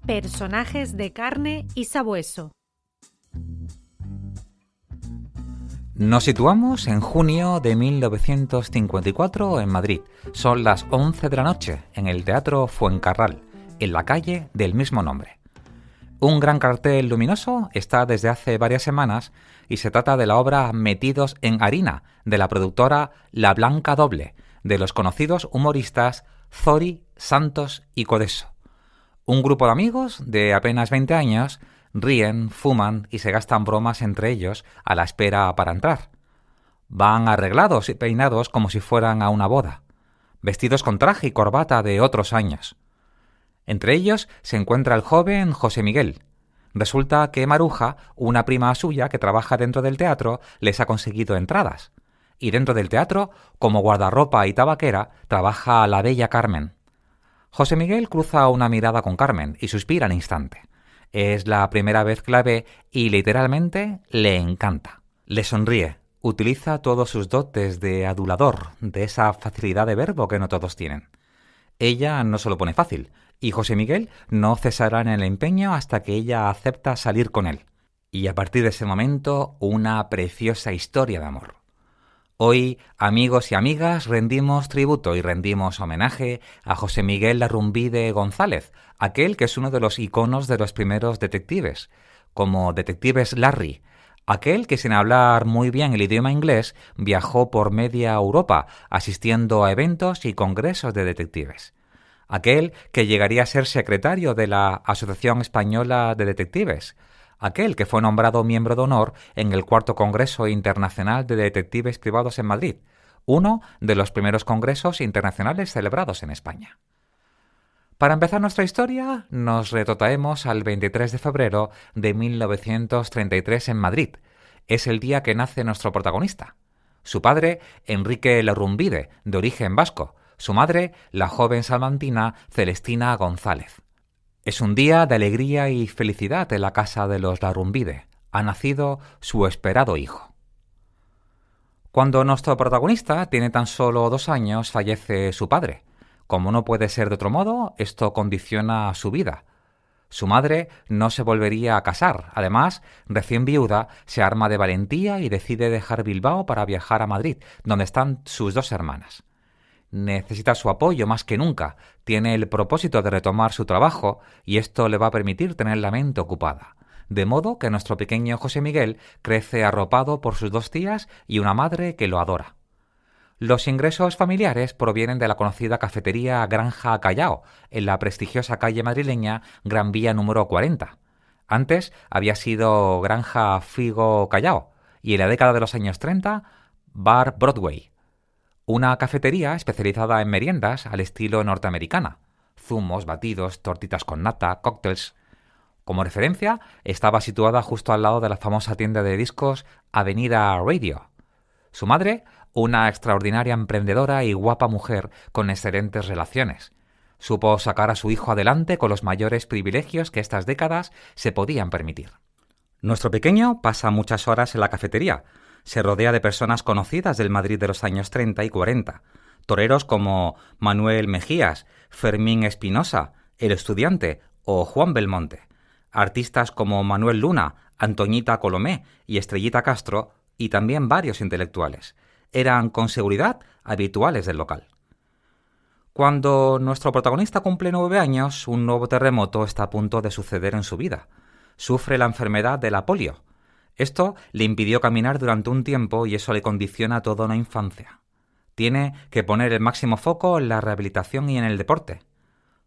Personajes de carne y sabueso. Nos situamos en junio de 1954 en Madrid. Son las 11 de la noche en el Teatro Fuencarral, en la calle del mismo nombre. Un gran cartel luminoso está desde hace varias semanas y se trata de la obra Metidos en harina, de la productora La Blanca Doble, de los conocidos humoristas Zori, Santos y Codeso. Un grupo de amigos de apenas 20 años ríen, fuman y se gastan bromas entre ellos a la espera para entrar. Van arreglados y peinados como si fueran a una boda, vestidos con traje y corbata de otros años. Entre ellos se encuentra el joven José Miguel. Resulta que Maruja, una prima suya que trabaja dentro del teatro, les ha conseguido entradas. Y dentro del teatro, como guardarropa y tabaquera, trabaja la bella Carmen. José Miguel cruza una mirada con Carmen y suspira al instante. Es la primera vez que la ve y literalmente le encanta. Le sonríe, utiliza todos sus dotes de adulador, de esa facilidad de verbo que no todos tienen. Ella no se lo pone fácil, y José Miguel no cesará en el empeño hasta que ella acepta salir con él. Y a partir de ese momento, una preciosa historia de amor. Hoy, amigos y amigas, rendimos tributo y rendimos homenaje a José Miguel Larrumbide González, aquel que es uno de los iconos de los primeros detectives, como Detectives Larry, aquel que sin hablar muy bien el idioma inglés viajó por media Europa asistiendo a eventos y congresos de detectives. Aquel que llegaría a ser secretario de la Asociación Española de Detectives. Aquel que fue nombrado miembro de honor en el IV Congreso Internacional de Detectives Privados en Madrid, uno de los primeros congresos internacionales celebrados en España. Para empezar nuestra historia, nos retrotraemos al 23 de febrero de 1933 en Madrid. Es el día que nace nuestro protagonista. Su padre, Enrique Larrumbide, de origen vasco. Su madre, la joven salmantina Celestina González. Es un día de alegría y felicidad en la casa de los Larrumbide. Ha nacido su esperado hijo. Cuando nuestro protagonista tiene tan solo 2 años, fallece su padre. Como no puede ser de otro modo, esto condiciona su vida. Su madre no se volvería a casar. Además, recién viuda, se arma de valentía y decide dejar Bilbao para viajar a Madrid, donde están sus 2 hermanas. Necesita su apoyo más que nunca, tiene el propósito de retomar su trabajo y esto le va a permitir tener la mente ocupada. De modo que nuestro pequeño José Miguel crece arropado por sus 2 tías y una madre que lo adora. Los ingresos familiares provienen de la conocida cafetería Granja Callao, en la prestigiosa calle madrileña Gran Vía número 40. Antes había sido Granja Figo Callao y en la década de los años 30, Bar Broadway. Una cafetería especializada en meriendas al estilo norteamericana. Zumos, batidos, tortitas con nata, cócteles. Como referencia, estaba situada justo al lado de la famosa tienda de discos Avenida Radio. Su madre, una extraordinaria emprendedora y guapa mujer con excelentes relaciones. Supo sacar a su hijo adelante con los mayores privilegios que estas décadas se podían permitir. Nuestro pequeño pasa muchas horas en la cafetería. Se rodea de personas conocidas del Madrid de los años 30 y 40. Toreros como Manuel Mejías, Fermín Espinosa, El Estudiante o Juan Belmonte. Artistas como Manuel Luna, Antoñita Colomé y Estrellita Castro, y también varios intelectuales. Eran con seguridad habituales del local. Cuando nuestro protagonista cumple 9 años, un nuevo terremoto está a punto de suceder en su vida. Sufre la enfermedad de la polio. Esto le impidió caminar durante un tiempo y eso le condiciona toda una infancia. Tiene que poner el máximo foco en la rehabilitación y en el deporte.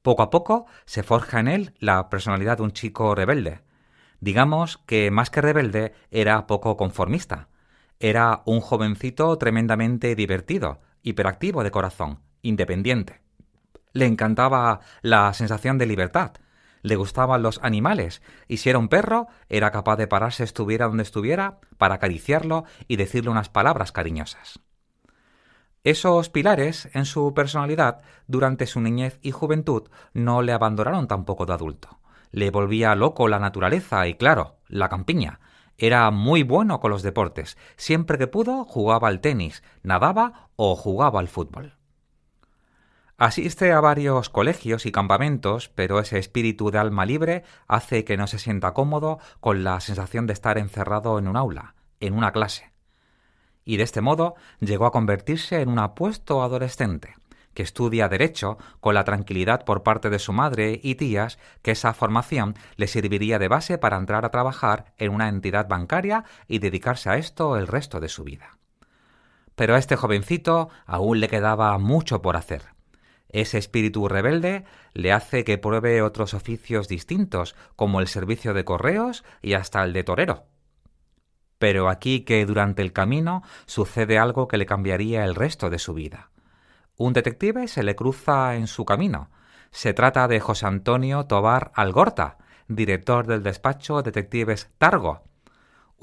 Poco a poco se forja en él la personalidad de un chico rebelde. Digamos que más que rebelde era poco conformista. Era un jovencito tremendamente divertido, hiperactivo de corazón, independiente. Le encantaba la sensación de libertad. Le gustaban los animales, y si era un perro, era capaz de pararse estuviera donde estuviera para acariciarlo y decirle unas palabras cariñosas. Esos pilares en su personalidad durante su niñez y juventud no le abandonaron tampoco de adulto. Le volvía loco la naturaleza y, claro, la campiña. Era muy bueno con los deportes. Siempre que pudo jugaba al tenis, nadaba o jugaba al fútbol. Asiste a varios colegios y campamentos, pero ese espíritu de alma libre hace que no se sienta cómodo con la sensación de estar encerrado en un aula, en una clase. Y de este modo llegó a convertirse en un apuesto adolescente, que estudia Derecho con la tranquilidad por parte de su madre y tías que esa formación le serviría de base para entrar a trabajar en una entidad bancaria y dedicarse a esto el resto de su vida. Pero a este jovencito aún le quedaba mucho por hacer. Ese espíritu rebelde le hace que pruebe otros oficios distintos, como el servicio de correos y hasta el de torero. Pero aquí que durante el camino sucede algo que le cambiaría el resto de su vida. Un detective se le cruza en su camino. Se trata de José Antonio Tobar Algorta, director del despacho Detectives Targo.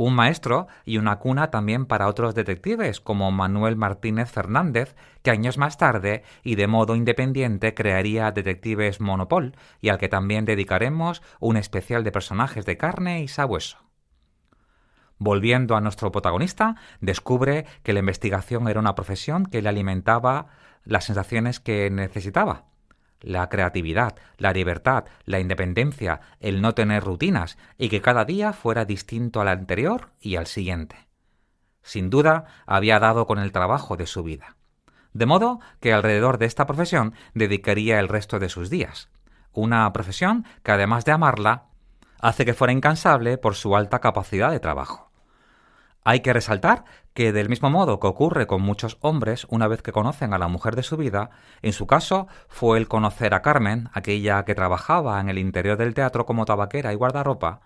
Un maestro y una cuna también para otros detectives como Manuel Martínez Fernández, que años más tarde y de modo independiente crearía Detectives Monopol y al que también dedicaremos un especial de personajes de carne y sabueso. Volviendo a nuestro protagonista, descubre que la investigación era una profesión que le alimentaba las sensaciones que necesitaba. La creatividad, la libertad, la independencia, el no tener rutinas y que cada día fuera distinto al anterior y al siguiente. Sin duda, había dado con el trabajo de su vida. De modo que alrededor de esta profesión dedicaría el resto de sus días. Una profesión que, además de amarla, hace que fuera incansable por su alta capacidad de trabajo. Hay que resaltar que, del mismo modo que ocurre con muchos hombres una vez que conocen a la mujer de su vida, en su caso fue el conocer a Carmen, aquella que trabajaba en el interior del teatro como tabaquera y guardarropa.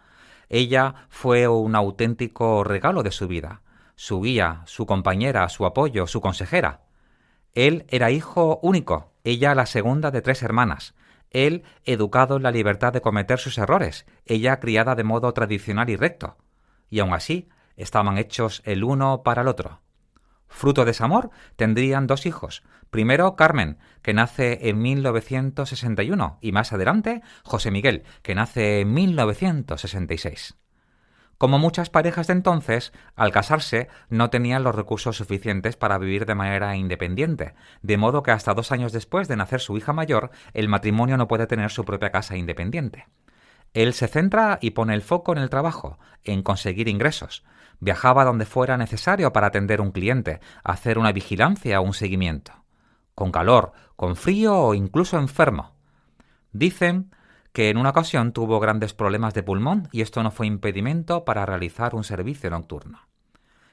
Ella fue un auténtico regalo de su vida, su guía, su compañera, su apoyo, su consejera. Él era hijo único, ella la segunda de 3 hermanas. Él educado en la libertad de cometer sus errores, ella criada de modo tradicional y recto. Y aun así, estaban hechos el uno para el otro. Fruto de ese amor, tendrían 2 hijos. Primero, Carmen, que nace en 1961, y más adelante, José Miguel, que nace en 1966. Como muchas parejas de entonces, al casarse no tenían los recursos suficientes para vivir de manera independiente, de modo que hasta 2 años después de nacer su hija mayor, el matrimonio no puede tener su propia casa independiente. Él se centra y pone el foco en el trabajo, en conseguir ingresos. Viajaba donde fuera necesario para atender un cliente, hacer una vigilancia o un seguimiento. Con calor, con frío o incluso enfermo. Dicen que en una ocasión tuvo grandes problemas de pulmón y esto no fue impedimento para realizar un servicio nocturno.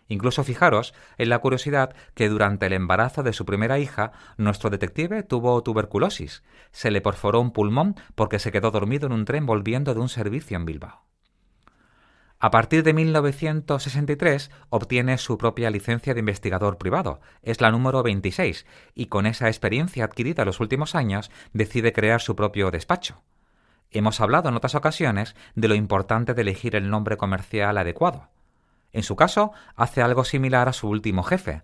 Incluso fijaros en la curiosidad que durante el embarazo de su primera hija, nuestro detective tuvo tuberculosis. Se le perforó un pulmón porque se quedó dormido en un tren volviendo de un servicio en Bilbao. A partir de 1963 obtiene su propia licencia de investigador privado, es la número 26, y con esa experiencia adquirida en los últimos años decide crear su propio despacho. Hemos hablado en otras ocasiones de lo importante de elegir el nombre comercial adecuado. En su caso, hace algo similar a su último jefe,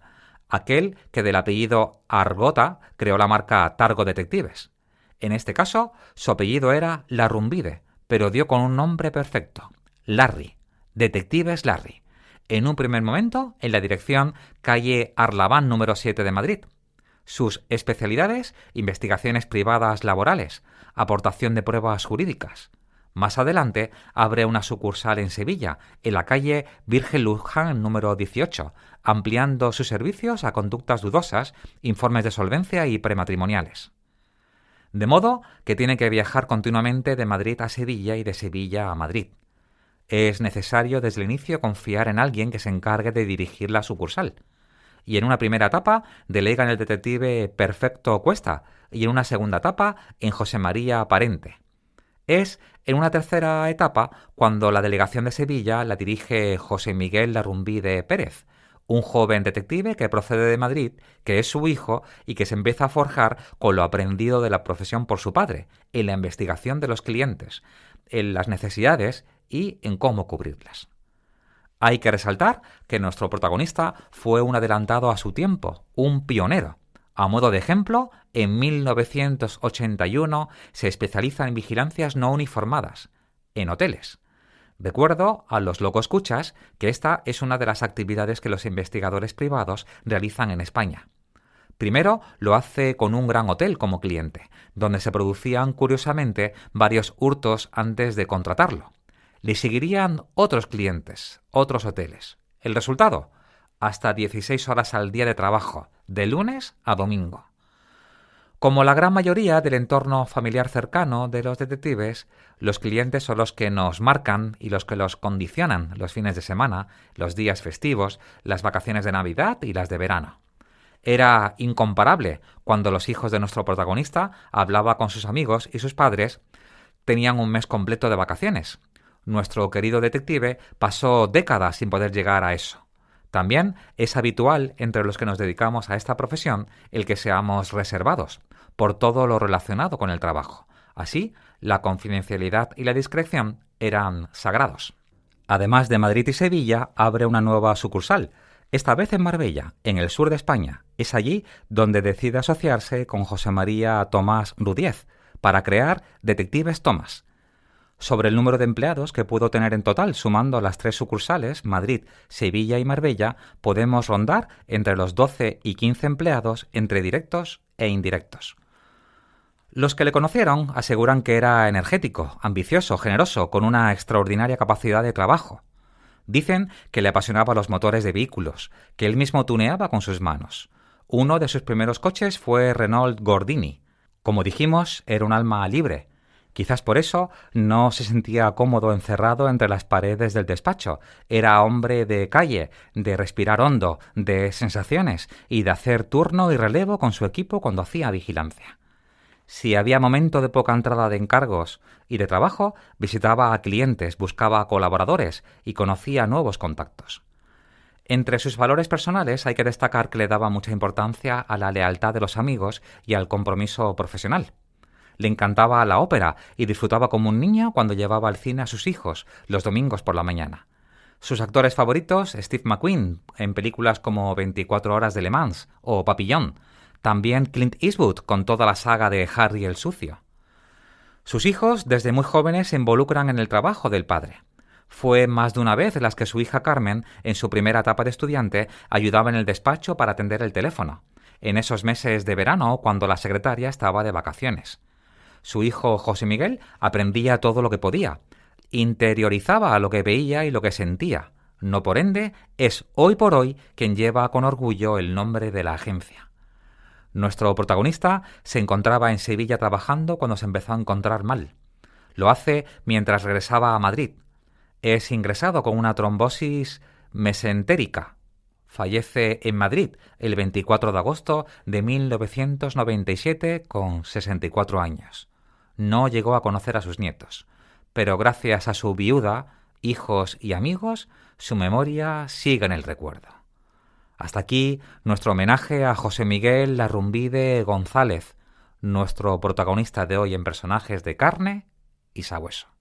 aquel que del apellido Argota creó la marca Targo Detectives. En este caso, su apellido era Larrumbide, pero dio con un nombre perfecto, Larry, Detectives Larry. En un primer momento, en la dirección calle Arlabán número 7 de Madrid. Sus especialidades, investigaciones privadas laborales, aportación de pruebas jurídicas. Más adelante abre una sucursal en Sevilla, en la calle Virgen Luján número 18, ampliando sus servicios a conductas dudosas, informes de solvencia y prematrimoniales. De modo que tiene que viajar continuamente de Madrid a Sevilla y de Sevilla a Madrid. Es necesario desde el inicio confiar en alguien que se encargue de dirigir la sucursal. Y en una primera etapa delega en el detective Perfecto Cuesta y en una segunda etapa en José María Parente. Es en una tercera etapa cuando la delegación de Sevilla la dirige José Miguel Larrumbide Pérez, un joven detective que procede de Madrid, que es su hijo y que se empieza a forjar con lo aprendido de la profesión por su padre, en la investigación de los clientes, en las necesidades y en cómo cubrirlas. Hay que resaltar que nuestro protagonista fue un adelantado a su tiempo, un pionero. A modo de ejemplo, en 1981 se especializa en vigilancias no uniformadas, en hoteles. Recuerdo a los locoescuchas que esta es una de las actividades que los investigadores privados realizan en España. Primero lo hace con un gran hotel como cliente, donde se producían curiosamente varios hurtos antes de contratarlo. Le seguirían otros clientes, otros hoteles. ¿El resultado? Hasta 16 horas al día de trabajo, de lunes a domingo. Como la gran mayoría del entorno familiar cercano de los detectives, los clientes son los que nos marcan y los que los condicionan los fines de semana, los días festivos, las vacaciones de Navidad y las de verano. Era incomparable cuando los hijos de nuestro protagonista hablaba con sus amigos y sus padres tenían un mes completo de vacaciones. Nuestro querido detective pasó décadas sin poder llegar a eso. También es habitual entre los que nos dedicamos a esta profesión el que seamos reservados por todo lo relacionado con el trabajo. Así, la confidencialidad y la discreción eran sagrados. Además de Madrid y Sevilla, abre una nueva sucursal, esta vez en Marbella, en el sur de España. Es allí donde decide asociarse con José María Tomás Rudiez para crear Detectives Tomás. Sobre el número de empleados que pudo tener en total, sumando las 3 sucursales, Madrid, Sevilla y Marbella, podemos rondar entre los 12 y 15 empleados entre directos e indirectos. Los que le conocieron aseguran que era energético, ambicioso, generoso, con una extraordinaria capacidad de trabajo. Dicen que le apasionaban los motores de vehículos, que él mismo tuneaba con sus manos. Uno de sus primeros coches fue Renault Gordini. Como dijimos, era un alma libre. Quizás por eso no se sentía cómodo encerrado entre las paredes del despacho. Era hombre de calle, de respirar hondo, de sensaciones y de hacer turno y relevo con su equipo cuando hacía vigilancia. Si había momento de poca entrada de encargos y de trabajo, visitaba a clientes, buscaba colaboradores y conocía nuevos contactos. Entre sus valores personales hay que destacar que le daba mucha importancia a la lealtad de los amigos y al compromiso profesional. Le encantaba la ópera y disfrutaba como un niño cuando llevaba al cine a sus hijos los domingos por la mañana. Sus actores favoritos, Steve McQueen, en películas como 24 horas de Le Mans o Papillon. También Clint Eastwood con toda la saga de Harry el Sucio. Sus hijos, desde muy jóvenes, se involucran en el trabajo del padre. Fue más de una vez las que su hija Carmen, en su primera etapa de estudiante, ayudaba en el despacho para atender el teléfono, en esos meses de verano cuando la secretaria estaba de vacaciones. Su hijo José Miguel aprendía todo lo que podía, interiorizaba lo que veía y lo que sentía. No por ende, es hoy por hoy quien lleva con orgullo el nombre de la agencia. Nuestro protagonista se encontraba en Sevilla trabajando cuando se empezó a encontrar mal. Lo hace mientras regresaba a Madrid. Es ingresado con una trombosis mesentérica. Fallece en Madrid el 24 de agosto de 1997 con 64 años. No llegó a conocer a sus nietos, pero gracias a su viuda, hijos y amigos, su memoria sigue en el recuerdo. Hasta aquí nuestro homenaje a José Miguel Larrumbide González, nuestro protagonista de hoy en Personajes de Carne y Sabueso.